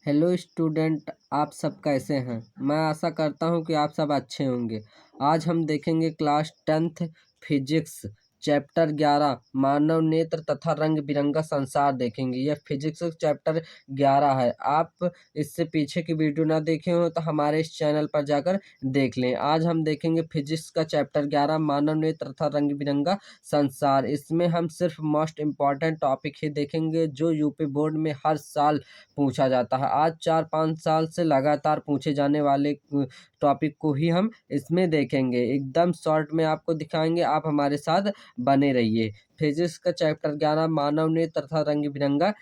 Hello student, आप सब कैसे हैं। मैं आशा करता हूं कि आप सब अच्छे होंगे। आज हम देखेंगे क्लास 10th फिजिक्स चैप्टर 11 मानव नेत्र तथा रंग बिरंगा संसार देखेंगे। यह फिजिक्स चैप्टर 11 है। आप इससे पीछे की वीडियो ना देखे हो तो हमारे इस चैनल पर जाकर देख लें। आज हम देखेंगे फिजिक्स का चैप्टर 11 मानव नेत्र तथा रंग बिरंगा संसार। इसमें हम सिर्फ मोस्ट इम्पॉर्टेंट टॉपिक ही देखेंगे जो यूपी बोर्ड में हर साल पूछा जाता है। आज 4-5 साल से लगातार पूछे जाने वाले टॉपिक को ही हम इसमें देखेंगे। एकदम शॉर्ट में आपको दिखाएंगे, आप हमारे साथ बने रहिए। फिजिक्स का चैप्टर 11 मानव नेत्र तथा रंग बिरंगा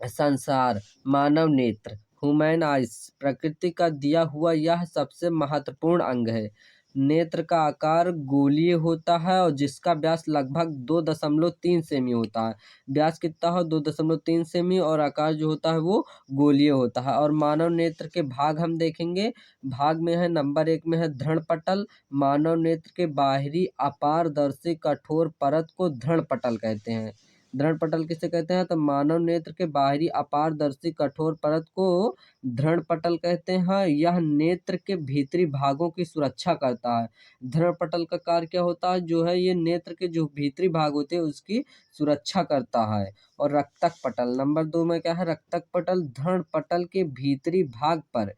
संसार। मानव नेत्र ह्यूमन आइज प्रकृति का दिया हुआ यह सबसे महत्वपूर्ण अंग है। नेत्र का आकार गोलीय होता है और जिसका व्यास लगभग 2.3 सेमी होता है। व्यास कितना हो 2.3 सेमी और आकार जो होता है वो गोलीय होता है। और मानव नेत्र के भाग हम देखेंगे। भाग में है नंबर 1 में है दृढ़ पटल। मानव नेत्र के बाहरी अपारदर्शी कठोर परत को दृढ़ पटल कहते हैं। दृढ़ पटल किसे कहते हैं तो मानव नेत्र के बाहरी अपारदर्शी कठोर परत को दृढ़ पटल कहते हैं। यह नेत्र के भीतरी भागों की सुरक्षा करता है। दृढ़ पटल का कार्य क्या होता है, जो है ये नेत्र के जो भीतरी भाग होते हैं उसकी सुरक्षा करता है। और रक्तक पटल नंबर 2 में क्या है, रक्तक पटल दृढ़ पटल के भीतरी भाग पर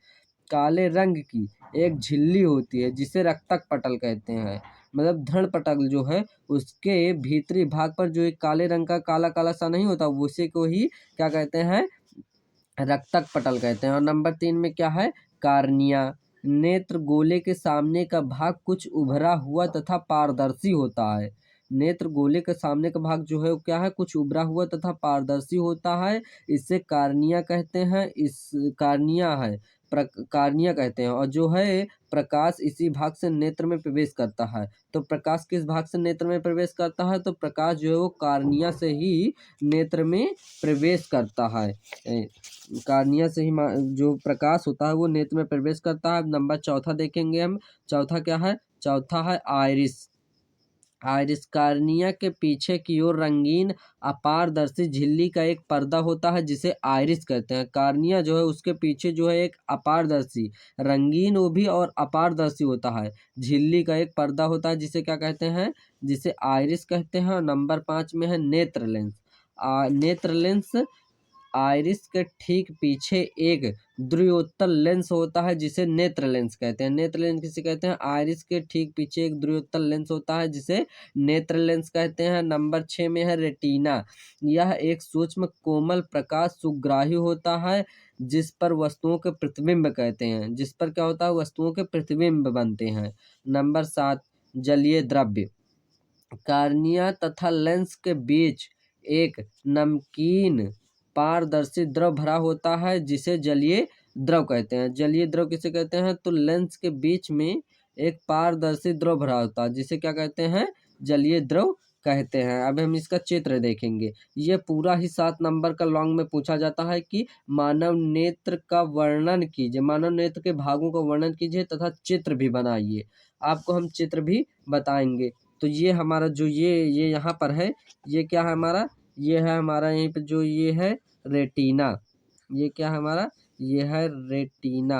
काले रंग की एक झिल्ली होती है जिसे रक्तक पटल कहते हैं। मतलब दृढ़ पटल जो है उसके भीतरी भाग पर जो एक काले रंग का काला काला सा नहीं होता, उसी को ही क्या कहते हैं, रक्तक पटल कहते हैं। और नंबर 3 में क्या है, कार्निया। नेत्र गोले के सामने का भाग कुछ उभरा हुआ तथा पारदर्शी होता है। नेत्र गोले के सामने का भाग जो है वो क्या है, कुछ उभरा हुआ तथा पारदर्शी होता है। इसे कार्निया कहते हैं। इस कार्निया है कार्निया कहते हैं। और जो है प्रकाश इसी भाग से नेत्र में प्रवेश करता है। तो प्रकाश किस भाग से नेत्र में प्रवेश करता है, तो प्रकाश जो है वो कार्निया से ही नेत्र में प्रवेश करता है। कार्निया से ही जो प्रकाश होता है वो नेत्र में प्रवेश करता है। नंबर 4 देखेंगे हम। चौथा क्या है, चौथा है आइरिस। आइरिस कार्निया के पीछे की ओर रंगीन अपारदर्शी झिल्ली का एक पर्दा होता है जिसे आइरिस कहते हैं। कार्निया जो है उसके पीछे जो है एक अपारदर्शी, रंगीन वो भी और अपारदर्शी होता है, झिल्ली का एक पर्दा होता है जिसे क्या कहते हैं, जिसे आइरिस कहते हैं। और नंबर 5 में है नेत्र लेंस। नेत्र लेंस आइरिस के ठीक पीछे एक ध्रुवोत्तल लेंस होता है जिसे नेत्र लेंस कहते हैं। नेत्र लेंस किसे कहते हैं, आइरिस के ठीक पीछे एक ध्रुवोत्तल लेंस होता है जिसे नेत्र लेंस कहते हैं। नंबर 6 में है रेटिना। यह एक सूक्ष्म कोमल प्रकाश सुग्राही होता है जिस पर वस्तुओं के प्रतिबिंब कहते हैं, जिस पर क्या होता है, वस्तुओं के प्रतिबिंब बनते हैं। नंबर 7 जलीय द्रव्य। कार्निया तथा लेंस के बीच एक नमकीन पारदर्शी द्रव भरा होता है जिसे जलीय द्रव कहते हैं। जलीय द्रव किसे कहते हैं, तो लेंस के बीच में एक पारदर्शी द्रव भरा होता है जिसे क्या कहते हैं, जलीय द्रव कहते हैं। अब हम इसका चित्र देखेंगे। ये पूरा ही 7 नंबर का लॉन्ग में पूछा जाता है कि मानव नेत्र का वर्णन कीजिए, मानव नेत्र के भागों का वर्णन कीजिए तथा चित्र भी बनाइए। आपको हम चित्र भी बताएंगे। तो ये हमारा जो ये यहाँ पर है, ये क्या है हमारा, ये है हमारा यहीं पे जो ये है रेटिना। ये क्या है हमारा, ये है रेटिना।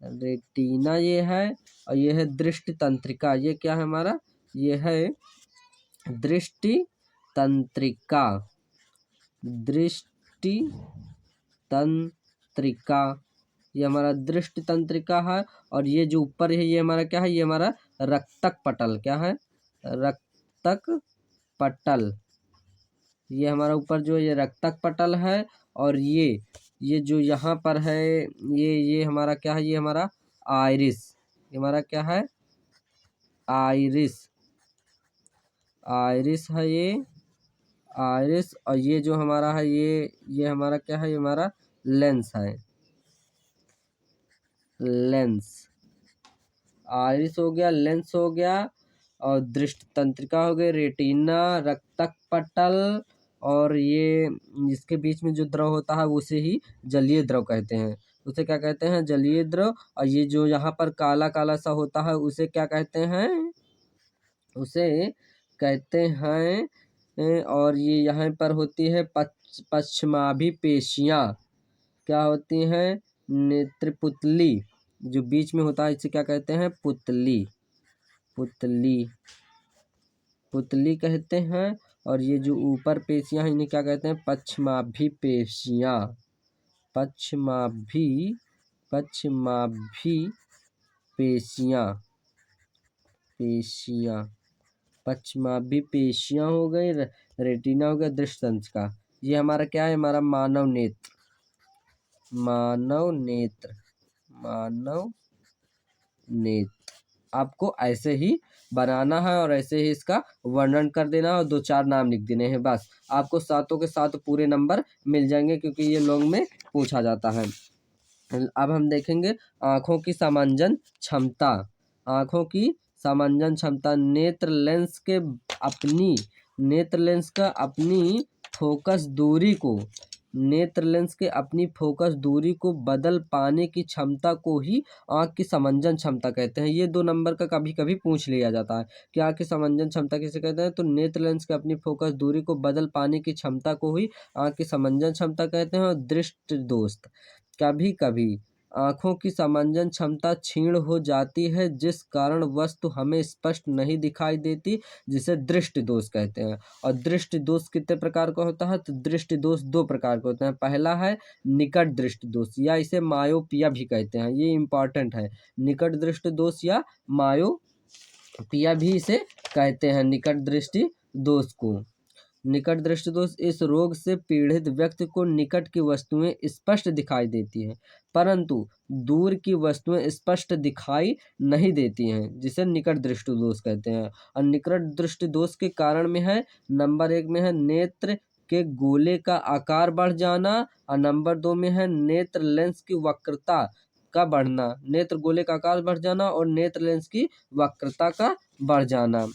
रेटिना ये है। और ये है दृष्टि तंत्रिका। ये क्या है हमारा, ये है दृष्टि तंत्रिका। दृष्टि तंत्रिका, ये हमारा दृष्टि तंत्रिका है। और ये जो ऊपर है ये हमारा क्या है, ये हमारा रक्तक पटल। क्या है, रक्तक पटल। ये हमारा ऊपर जो ये रक्तक पटल है। और ये जो यहाँ पर है ये हमारा क्या है, ये हमारा आइरिस। ये हमारा क्या है, आइरिस। आइरिस है ये, आइरिस। और ये जो हमारा है ये हमारा क्या है, ये हमारा लेंस है, लेंस। आइरिस हो गया, लेंस हो गया, और दृष्टि तंत्रिका हो गई, रेटिना, रक्तक पटल। और ये इसके बीच में जो द्रव होता है उसे ही जलीय द्रव कहते हैं। उसे क्या कहते हैं, जलीय द्रव। और ये जो यहाँ पर काला काला सा होता है उसे क्या कहते हैं, उसे कहते हैं। और ये यहाँ पर होती है पश्चिमाभि पेशियाँ। क्या होती हैं? नेत्रपुतली। जो बीच में होता है इसे क्या कहते हैं? पुतली। पुतली, पुतली कहते हैं। और ये जो ऊपर पेशियां हैं इन्हें क्या कहते हैं? पश्चमाभि पेशियां। पश्चमाभि, पश्चमाभि पेशियां, पेशियां। पश्चमाभि पेशियां हो गई, रेटिना हो गया दृष्टि तंत्र का। ये हमारा क्या है? हमारा मानव नेत्र। मानव नेत्र, मानव नेत्र। आपको ऐसे ही बनाना है और ऐसे ही इसका वर्णन कर देना और 2-4 नाम लिख देने हैं बस। आपको सातों के साथ पूरे नंबर मिल जाएंगे क्योंकि ये लॉन्ग में पूछा जाता है। अब हम देखेंगे आँखों की समंजन क्षमता। आँखों की समंजन क्षमता। नेत्र लेंस के अपनी, नेत्र लेंस का अपनी फोकस दूरी को, नेत्र लेंस के अपनी फोकस दूरी को बदल पाने की क्षमता को ही आँख की समंजन क्षमता कहते हैं। ये 2 नंबर का कभी कभी पूछ लिया जाता है कि आँख की समंजन क्षमता किसे कहते हैं? तो नेत्र लेंस के अपनी फोकस दूरी को बदल पाने की क्षमता को ही आँख की समंजन क्षमता कहते हैं। और दृष्टि दोष। कभी कभी आँखों की समंजन क्षमता क्षीण हो जाती है जिस कारण वस्तु हमें स्पष्ट नहीं दिखाई देती, जिसे दृष्टि दोष कहते हैं। और दृष्टि दोष कितने प्रकार का होता है? तो दृष्टि दोष 2 प्रकार के होते हैं। पहला है निकट दृष्टि दोष या इसे मायोपिया भी कहते हैं। ये इंपॉर्टेंट है। निकट दृष्टि दोष या मायोपिया भी इसे कहते हैं, निकट दृष्टि दोष को। निकट दृष्टि दोष। इस रोग से पीड़ित व्यक्ति को निकट की वस्तुएं स्पष्ट दिखाई देती हैं परंतु दूर की वस्तुएं स्पष्ट दिखाई नहीं देती हैं, जिसे निकट दृष्टि दोष कहते हैं। और निकट दृष्टि दोष के कारण में है, नंबर 1 में है नेत्र के गोले का आकार बढ़ जाना और नंबर 2 में है नेत्र लेंस की वक्रता का बढ़ना। नेत्र गोले का आकार बढ़ जाना और नेत्र लेंस की वक्रता का बढ़ जाना।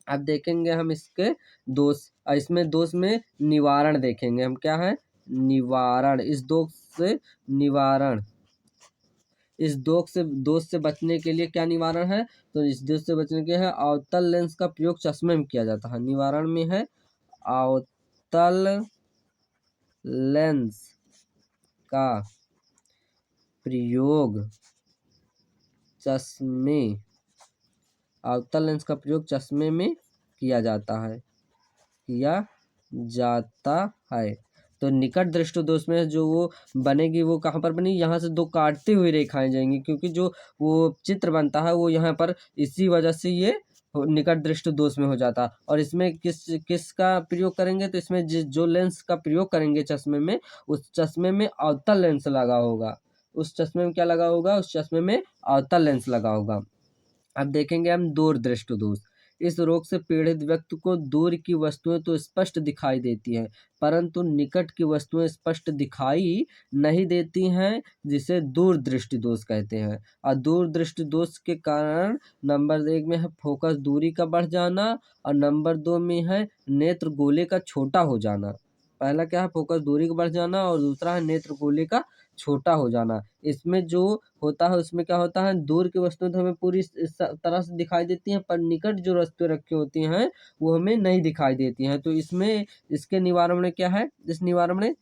अब देखेंगे हम इसके दोष। इसमें दोष में निवारण देखेंगे हम। क्या है? निवारण। इस दोष से निवारण, इस दोष से बचने के लिए क्या निवारण है? तो इस दोष से बचने के है अवतल लेंस का प्रयोग चश्मे में किया जाता है। निवारण में है अवतल लेंस का प्रयोग चश्मे, अवतल लेंस का प्रयोग चश्मे में किया जाता है, किया जाता है। तो निकट दृष्टि दोष में जो वो बनेगी वो कहाँ पर बनी? यहाँ से 2 काटती हुई रेखाएं जाएंगी क्योंकि जो वो चित्र बनता है वो यहाँ पर इसी वजह से ये निकट दृष्टि दोष में हो जाता है। और इसमें किसका प्रयोग करेंगे? तो इसमें जो लेंस का प्रयोग करेंगे चश्मे में, उस चश्मे में अवतल लेंस लगा होगा। उस चश्मे में क्या लगा होगा? उस चश्मे में अवतल लेंस लगा होगा। अब देखेंगे हम दूर दृष्टि दोष। इस रोग से पीड़ित व्यक्ति को दूर की वस्तुएं तो स्पष्ट दिखाई देती हैं परंतु निकट की वस्तुएं स्पष्ट दिखाई नहीं देती हैं, जिसे दूर दृष्टि दोष कहते हैं। और दूर दृष्टि दोष के कारण नंबर 1 में है फोकस दूरी का बढ़ जाना और नंबर 2 में है नेत्र गोले का छोटा हो जाना। पहला क्या है? फोकस दूरी का बढ़ जाना और दूसरा है नेत्र गोले का छोटा हो जाना। इसमें जो होता है उसमें क्या होता है? दूर की वस्तुएं तो हमें पूरी इस तरह से दिखाई देती हैं पर निकट जो वस्तुएं रखी होती हैं वो हमें नहीं दिखाई देती हैं। तो इसमें इसके निवारण में क्या है? इस निवारण में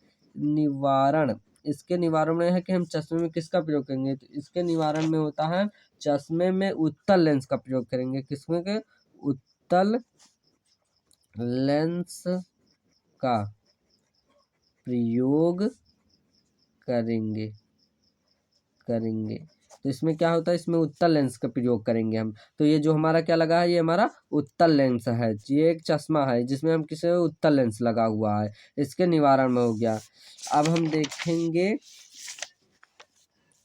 इसके निवारण में है कि हम चश्मे में किसका प्रयोग करेंगे? तो इसके निवारण में होता है चश्मे में उत्तल लेंस का प्रयोग करेंगे। किसमें के? उत्तल लेंस का प्रयोग करेंगे। तो इसमें क्या होता है? इसमें उत्तल लेंस का प्रयोग करेंगे हम। तो ये जो हमारा क्या लगा है? ये हमारा उत्तल लेंस है। ये एक चश्मा है जिसमें हम किसी उत्तल लेंस लगा हुआ है। इसके निवारण में हो गया। अब हम देखेंगे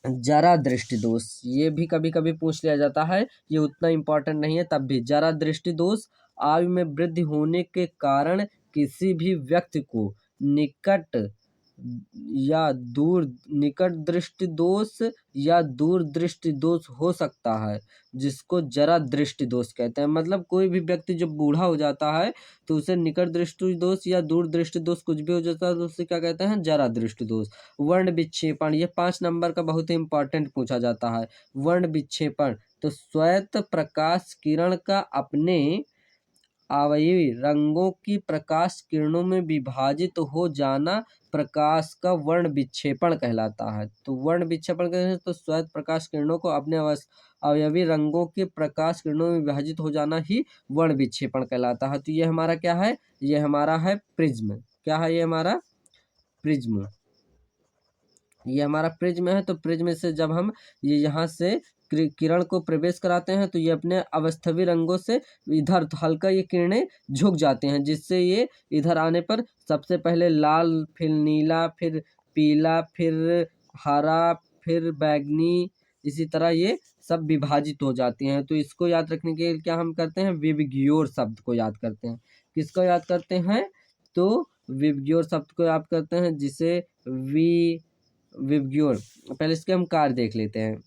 जरा दृष्टि दोष। ये भी कभी कभी पूछ लिया जाता है, ये उतना इम्पोर्टेंट नहीं है तब भी। जरा दृष्टि दोष आयु में वृद्धि होने के कारण किसी भी व्यक्ति को निकट या दूर, निकट दृष्टि दोष या दूर दृष्टि दोष हो सकता है, जिसको जरा दृष्टि दोष कहते हैं। मतलब कोई भी व्यक्ति जब बूढ़ा हो जाता है तो उसे निकट दृष्टि दोष या दूर दृष्टि दोष कुछ भी हो जाता है तो उसे क्या कहते हैं? जरा दृष्टि दोष। वर्ण विक्षेपण, ये 5 नंबर का बहुत ही इंपॉर्टेंट पूछा जाता है। वर्ण विक्षेपण तो श्वेत प्रकाश किरण का अपने अवयवी रंगों की प्रकाश किरणों में विभाजित हो जाना प्रकाश का वर्ण विक्षेपण कहलाता है। तो वर्ण विक्षेपण कहते हैं तो श्वेत प्रकाश किरणों को अपने अवयवी रंगों के प्रकाश किरणों में विभाजित हो जाना ही वर्ण विक्षेपण कहलाता है। तो ये हमारा क्या है, ये हमारा है प्रिज्म। क्या है ये हमारा प्रिज्म, ये हमारा प्रिज्म है। तो प्रिज्म से जब हम ये यहाँ से किरण को प्रवेश कराते हैं तो ये अपने अवस्थावी रंगों से इधर तो हल्का ये किरणें झुक जाते हैं, जिससे ये इधर आने पर सबसे पहले लाल, फिर नीला, फिर पीला, फिर हरा, फिर बैगनी, इसी तरह ये सब विभाजित हो जाती हैं। तो इसको याद रखने के लिए क्या हम करते हैं, विबग्योर शब्द को याद करते हैं। किसको याद करते हैं, तो विबग्योर शब्द को याद करते हैं, जिसे विबग्योर। पहले इसके हम कार्य देख लेते हैं।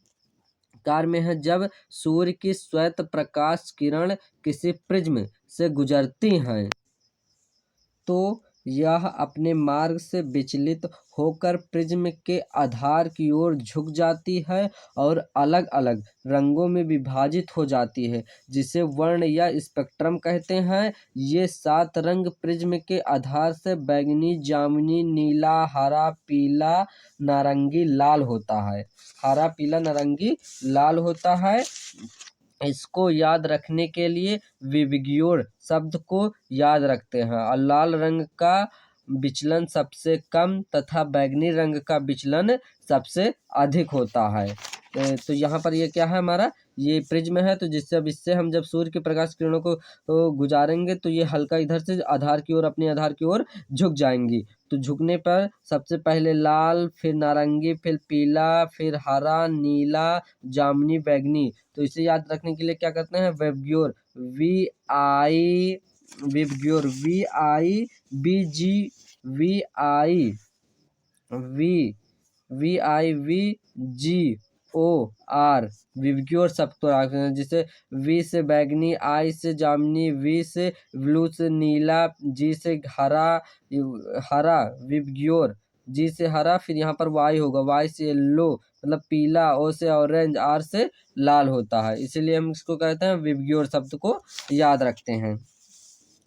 कार्य में है, जब सूर्य की श्वेत प्रकाश किरण किसी प्रिज्म से गुजरती हैं तो यह अपने मार्ग से विचलित होकर प्रिज्म के आधार की ओर झुक जाती है और अलग अलग रंगों में विभाजित हो जाती है, जिसे वर्ण या स्पेक्ट्रम कहते हैं। ये 7 रंग प्रिज्म के आधार से बैगनी, जामुनी, नीला, हरा, पीला, नारंगी, लाल होता है। हरा, पीला, नारंगी, लाल होता है। इसको याद रखने के लिए विबग्योर शब्द को याद रखते हैं। और लाल रंग का विचलन सबसे कम तथा बैगनी रंग का विचलन सबसे अधिक होता है। तो यहाँ पर ये क्या है हमारा, ये प्रिज्म है। तो जिससे अब इससे हम जब सूर्य के प्रकाश किरणों को गुजारेंगे तो ये हल्का इधर से आधार की ओर, अपने आधार की ओर झुक जाएंगी। तो झुकने पर सबसे पहले लाल, फिर नारंगी, फिर पीला, फिर हरा, नीला, जामुनी, बैगनी। तो इसे याद रखने के लिए क्या करते हैं, विबग्योर, विबग्योर, VIBGOR, विबग्योर शब्द को रखते हैं। जैसे वी से बैगनी, आई से जामुनी, वी से ब्लू से नीला, जी से हरा विबग्योर, जी से हरा, फिर यहाँ पर वाई होगा, वाई से येल्लो मतलब पीला, ओ से ऑरेंज, आर से लाल होता है। इसीलिए हम इसको कहते हैं विबग्योर शब्द को याद रखते हैं।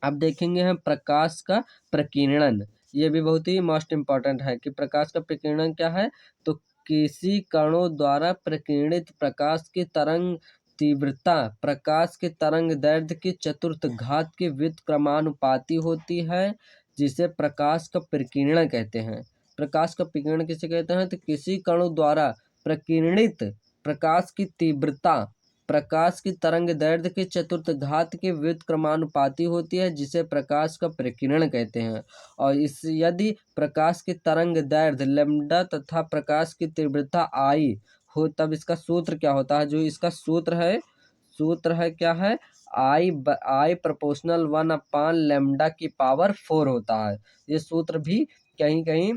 अब देखेंगे हम प्रकाश का प्रकीर्णन। ये भी बहुत ही मोस्ट इम्पॉर्टेंट है कि प्रकाश का प्रकीर्णन क्या है। तो किसी कणों द्वारा प्रकीर्णित प्रकाश की तरंग तीव्रता प्रकाश के तरंग दैर्ध्य की चतुर्थ घात के व्युत्क्रमानुपाती होती है, जिसे प्रकाश का प्रकीर्णन कहते हैं। प्रकाश का प्रकीर्णन किसे कहते हैं, तो किसी कणों द्वारा प्रकीर्णित प्रकाश की तीव्रता प्रकाश की तरंग दैर्ध्य के चतुर्थ घात के व्युत्क्रमानुपाती होती है, जिसे प्रकाश का प्रकीर्णन कहते हैं। और इस यदि प्रकाश की तरंग दैर्ध्य लैम्डा तथा प्रकाश की तीव्रता आई हो, तब इसका सूत्र क्या होता है, जो इसका सूत्र है क्या है, आई प्रोपोर्शनल 1/λ4 होता है। ये सूत्र भी कहीं कहीं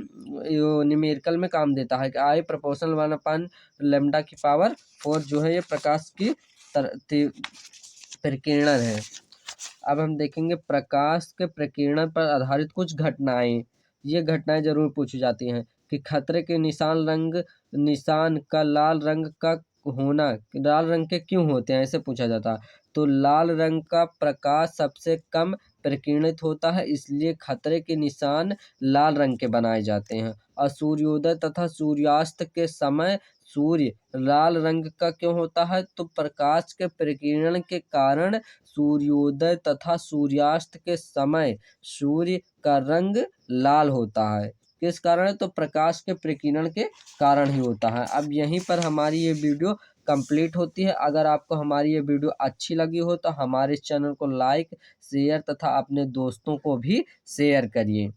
न्यूमेरिकल में काम देता है कि आई प्रोपोर्शनल 1/λ4 जो है ये प्रकाश की प्रकीर्णन है। अब हम देखेंगे प्रकाश के प्रकीर्णन पर आधारित कुछ घटनाएं। ये घटनाएं जरूर पूछी जाती हैं कि खतरे के निशान का लाल रंग का होना, लाल रंग के क्यों होते हैं, ऐसे पूछा जाता है। तो लाल रंग का प्रकाश सबसे कम प्रकीर्णित होता है, इसलिए खतरे के निशान लाल रंग के बनाए जाते हैं। और सूर्योदय तथा सूर्यास्त के समय सूर्य लाल रंग का क्यों होता है, तो प्रकाश के प्रकीर्णन के कारण सूर्योदय तथा सूर्यास्त के समय सूर्य का रंग लाल होता है। किस कारण, तो प्रकाश के प्रकीर्णन के कारण ही होता है। अब यहीं पर हमारी ये वीडियो कंप्लीट होती है। अगर आपको हमारी ये वीडियो अच्छी लगी हो तो हमारे चैनल को लाइक, शेयर तथा अपने दोस्तों को भी शेयर करिए।